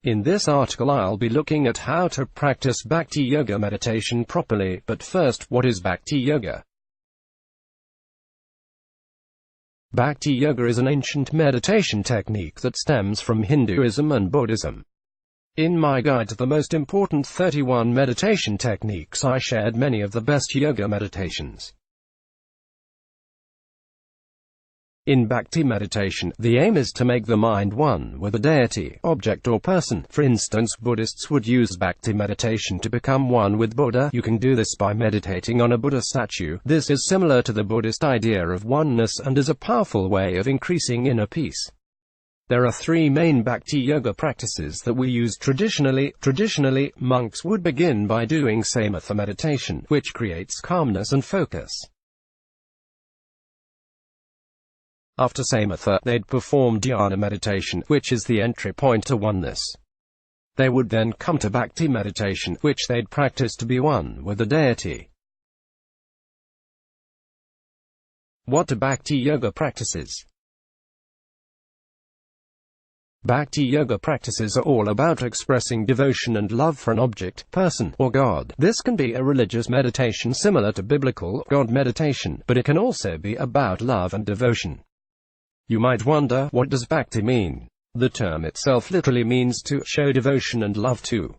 In this article I'll be looking at how to practice Bhakti Yoga meditation properly, but first, what is Bhakti Yoga? Bhakti Yoga is an ancient meditation technique that stems from Hinduism and Buddhism. In my guide to the most important 31 meditation techniques, I shared many of the best yoga meditations. In Bhakti meditation, the aim is to make the mind one with a deity, object or person. For instance, Buddhists would use Bhakti meditation to become one with Buddha. You can do this by meditating on a Buddha statue. This is similar to the Buddhist idea of oneness and is a powerful way of increasing inner peace. There are three main Bhakti Yoga practices that we use traditionally. Traditionally, monks would begin by doing samatha meditation, which creates calmness and focus. After samatha, they'd perform dhyana meditation, which is the entry point to oneness. They would then come to Bhakti meditation, which they'd practice to be one with the deity. What are Bhakti Yoga practices? Bhakti Yoga practices are all about expressing devotion and love for an object, person, or God. This can be a religious meditation similar to biblical God meditation, but it can also be about love and devotion. You might wonder, what does Bhakti mean? The term itself literally means to show devotion and love to.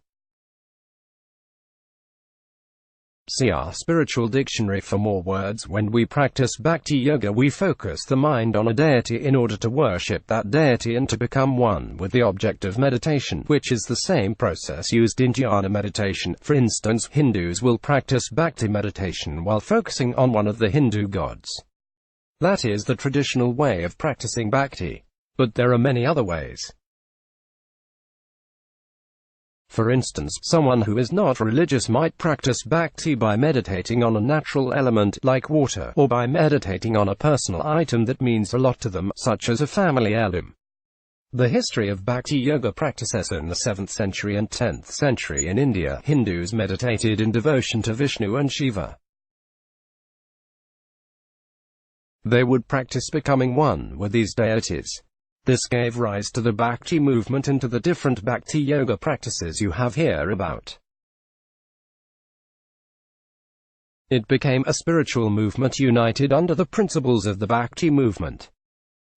See our spiritual dictionary for more words. When we practice Bhakti Yoga, we focus the mind on a deity in order to worship that deity and to become one with the object of meditation, which is the same process used in dhyana meditation. For instance, Hindus will practice Bhakti meditation while focusing on one of the Hindu gods. That is the traditional way of practicing Bhakti. But there are many other ways. For instance, someone who is not religious might practice Bhakti by meditating on a natural element, like water, or by meditating on a personal item that means a lot to them, such as a family heirloom. The history of Bhakti Yoga practices in the 7th century and 10th century in India, Hindus meditated in devotion to Vishnu and Shiva. They would practice becoming one with these deities. This gave rise to the Bhakti movement and to the different Bhakti Yoga practices you have here about. It became a spiritual movement united under the principles of the Bhakti movement.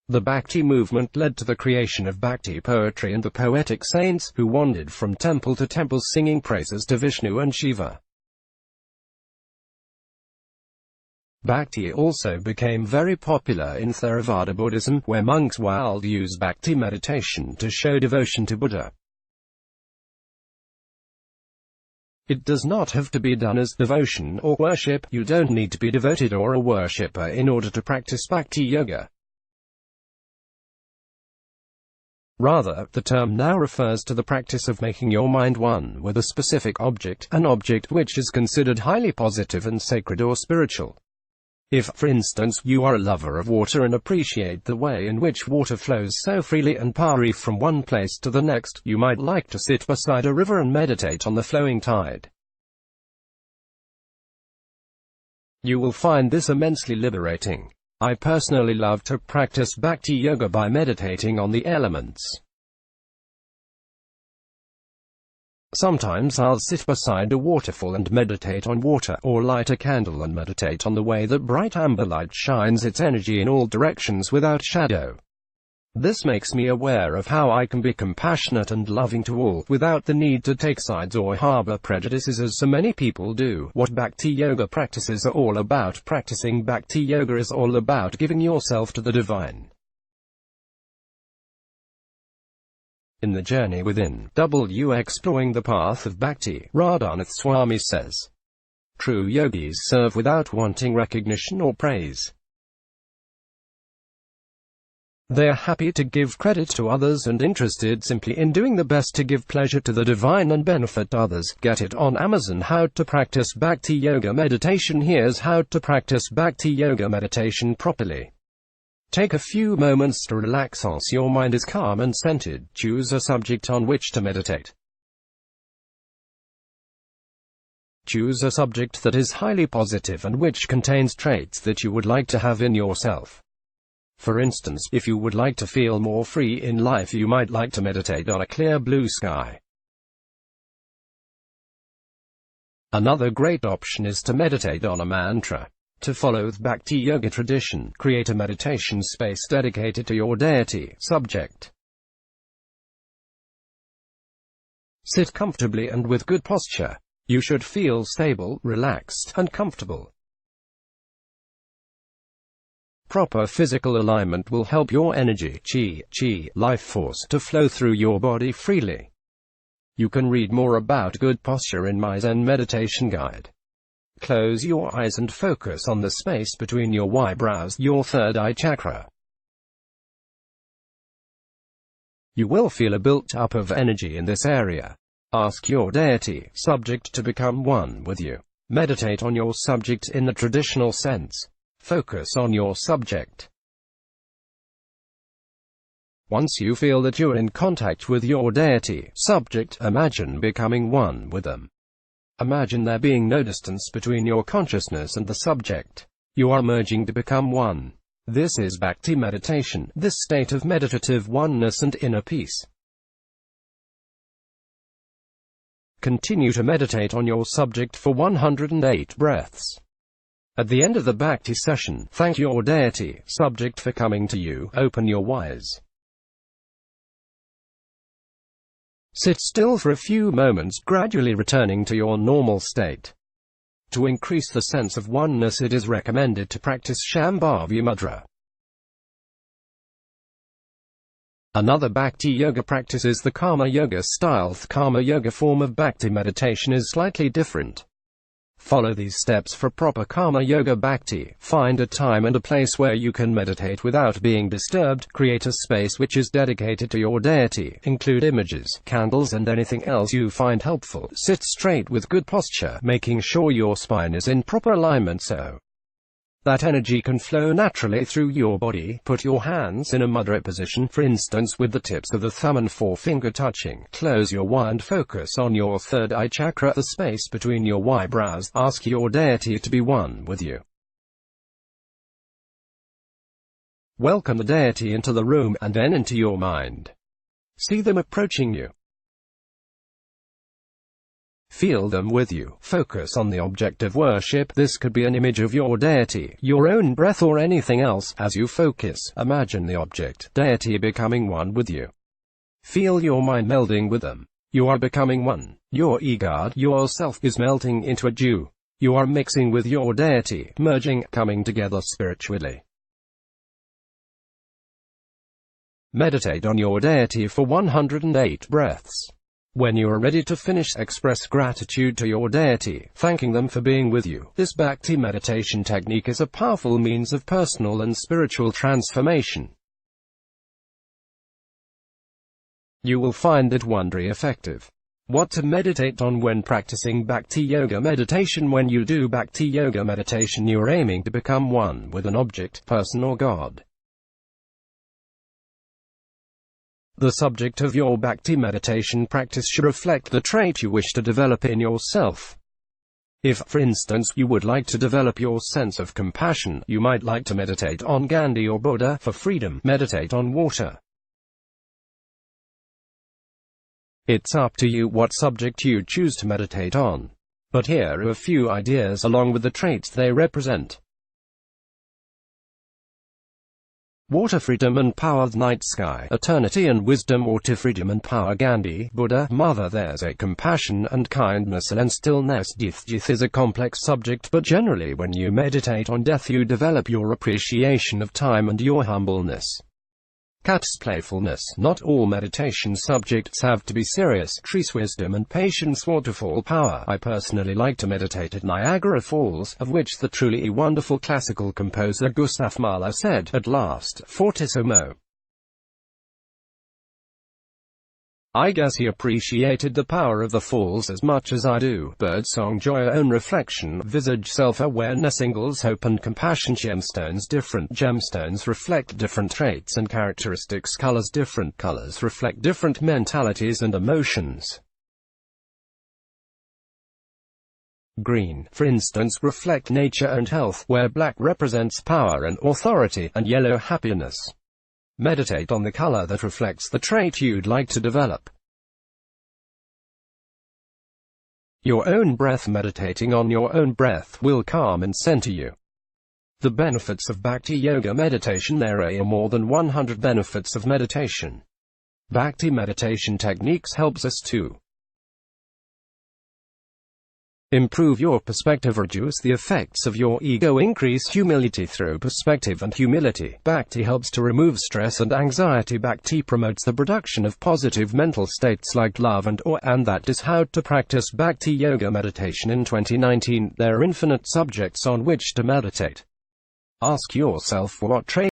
The Bhakti movement led to the creation of Bhakti poetry and the poetic saints, who wandered from temple to temple singing praises to Vishnu and Shiva. Bhakti also became very popular in Theravada Buddhism, where monks would use Bhakti meditation to show devotion to Buddha. It does not have to be done as devotion or worship. You don't need to be devoted or a worshipper in order to practice Bhakti Yoga. Rather, the term now refers to the practice of making your mind one with a specific object, an object which is considered highly positive and sacred or spiritual. If, for instance, you are a lover of water and appreciate the way in which water flows so freely and powerfully from one place to the next, you might like to sit beside a river and meditate on the flowing tide. You will find this immensely liberating. I personally love to practice Bhakti Yoga by meditating on the elements. Sometimes I'll sit beside a waterfall and meditate on water, or light a candle and meditate on the way that bright amber light shines its energy in all directions without shadow. This makes me aware of how I can be compassionate and loving to all, without the need to take sides or harbor prejudices as so many people do. What Bhakti Yoga practices are all about. Practicing Bhakti Yoga is all about giving yourself to the divine. In The Journey Within, Exploring the Path of Bhakti, Radhanath Swami says, true yogis serve without wanting recognition or praise. They are happy to give credit to others and interested simply in doing the best to give pleasure to the divine and benefit others. Get it on Amazon. How to practice Bhakti Yoga meditation. Here's how to practice Bhakti Yoga meditation properly. Take a few moments to relax once your mind is calm and centered. Choose a subject on which to meditate. Choose a subject that is highly positive and which contains traits that you would like to have in yourself. For instance, if you would like to feel more free in life, you might like to meditate on a clear blue sky. Another great option is to meditate on a mantra. To follow the Bhakti Yoga tradition, create a meditation space dedicated to your deity, subject. Sit comfortably and with good posture. You should feel stable, relaxed, and comfortable. Proper physical alignment will help your energy, chi, life force, to flow through your body freely. You can read more about good posture in my Zen meditation guide. Close your eyes and focus on the space between your eyebrows, your third eye chakra. You will feel a built-up of energy in this area. Ask your deity, subject, to become one with you. Meditate on your subject in the traditional sense. Focus on your subject. Once you feel that you are in contact with your deity, subject, imagine becoming one with them. Imagine there being no distance between your consciousness and the subject. You are merging to become one. This is Bhakti meditation, this state of meditative oneness and inner peace. Continue to meditate on your subject for 108 breaths. At the end of the Bhakti session, thank your deity, subject, for coming to you. Open your eyes. Sit still for a few moments, gradually returning to your normal state. To increase the sense of oneness, it is recommended to practice Shambhavi Mudra. Another Bhakti Yoga practice is the Karma Yoga style. The Karma Yoga form of Bhakti meditation is slightly different. Follow these steps for proper Karma Yoga Bhakti. Find a time and a place where you can meditate without being disturbed. Create a space which is dedicated to your deity. Include images, candles, and anything else you find helpful. Sit straight with good posture, making sure your spine is in proper alignment so that energy can flow naturally through your body. Put your hands in a mudra position, for instance with the tips of the thumb and forefinger touching. Close your eye and focus on your third eye chakra, the space between your eyebrows. Ask your deity to be one with you. Welcome the deity into the room, and then into your mind. See them approaching you. Feel them with you. Focus on the object of worship. This could be an image of your deity, your own breath, or anything else. As you focus, imagine the object, deity, becoming one with you. Feel your mind melding with them. You are becoming one. Your ego, yourself, is melting into a Jew. You are mixing with your deity, merging, coming together spiritually. Meditate on your deity for 108 breaths. When you are ready to finish, express gratitude to your deity, thanking them for being with you. This Bhakti meditation technique is a powerful means of personal and spiritual transformation. You will find it wonderfully effective. What to meditate on when practicing Bhakti Yoga meditation? When you do Bhakti Yoga meditation, you are aiming to become one with an object, person, or God. The subject of your Bhakti meditation practice should reflect the trait you wish to develop in yourself. If, for instance, you would like to develop your sense of compassion, you might like to meditate on Gandhi or Buddha. For freedom, meditate on water. It's up to you what subject you choose to meditate on. But here are a few ideas along with the traits they represent. Water, freedom and power. The night sky, eternity and wisdom. Water, freedom and power. Gandhi, Buddha, Mother. There's a compassion and kindness and stillness. Death is a complex subject, but generally when you meditate on death you develop your appreciation of time and your humbleness. Cat's playfulness. Not all meditation subjects have to be serious. Trees, wisdom and patience. Waterfall, power. I personally like to meditate at Niagara Falls, of which the truly wonderful classical composer Gustav Mahler said, "At last, fortissimo." I guess he appreciated the power of the falls as much as I do. Birdsong, joy, own reflection, visage, self-awareness, singles, hope and compassion. Gemstones. Different gemstones reflect different traits and characteristics. Colors. Different colors reflect different mentalities and emotions. Green, for instance, reflect nature and health, where black represents power and authority, and yellow happiness. Meditate on the color that reflects the trait you'd like to develop. Your own breath. Meditating on your own breath will calm and center you. The benefits of Bhakti Yoga meditation. There are more than 100 benefits of meditation. Bhakti meditation techniques helps us to improve your perspective, reduce the effects of your ego, increase humility through perspective and humility. Bhakti helps to remove stress and anxiety. Bhakti promotes the production of positive mental states like love and awe, and that is how to practice Bhakti Yoga meditation in 2019. There are infinite subjects on which to meditate. Ask yourself, what trait